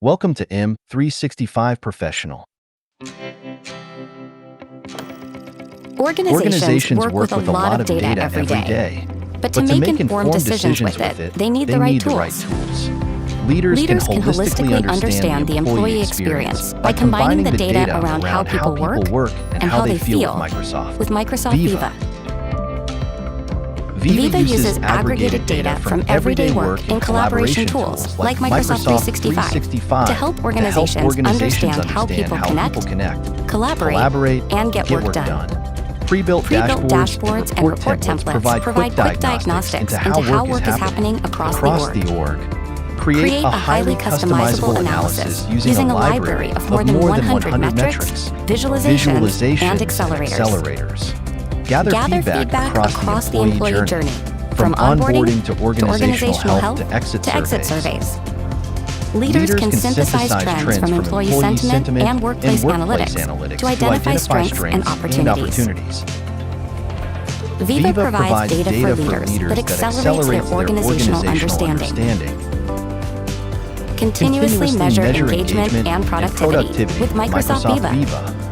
Welcome to M365 Professional. Organizations work with a lot of data every day. But to make informed decisions with it, they need the right tools. Leaders can holistically understand the employee experience by combining the data around how people work and how they feel with Microsoft Viva. Viva uses aggregated data from everyday work in collaboration tools like Microsoft 365 to help organizations understand how people connect, collaborate, and get work done. Pre-built dashboards and report templates provide quick diagnostics into how work is happening across the org. Create a highly customizable analysis using a library of more than 100 metrics, visualizations, and accelerators. Gather feedback across the employee journey, from onboarding to organizational health to exit surveys. Leaders can synthesize trends from employee sentiment and workplace analytics to identify strengths and opportunities. Viva provides data for leaders that accelerates their organizational understanding. Continuously measure engagement and productivity with Microsoft Viva.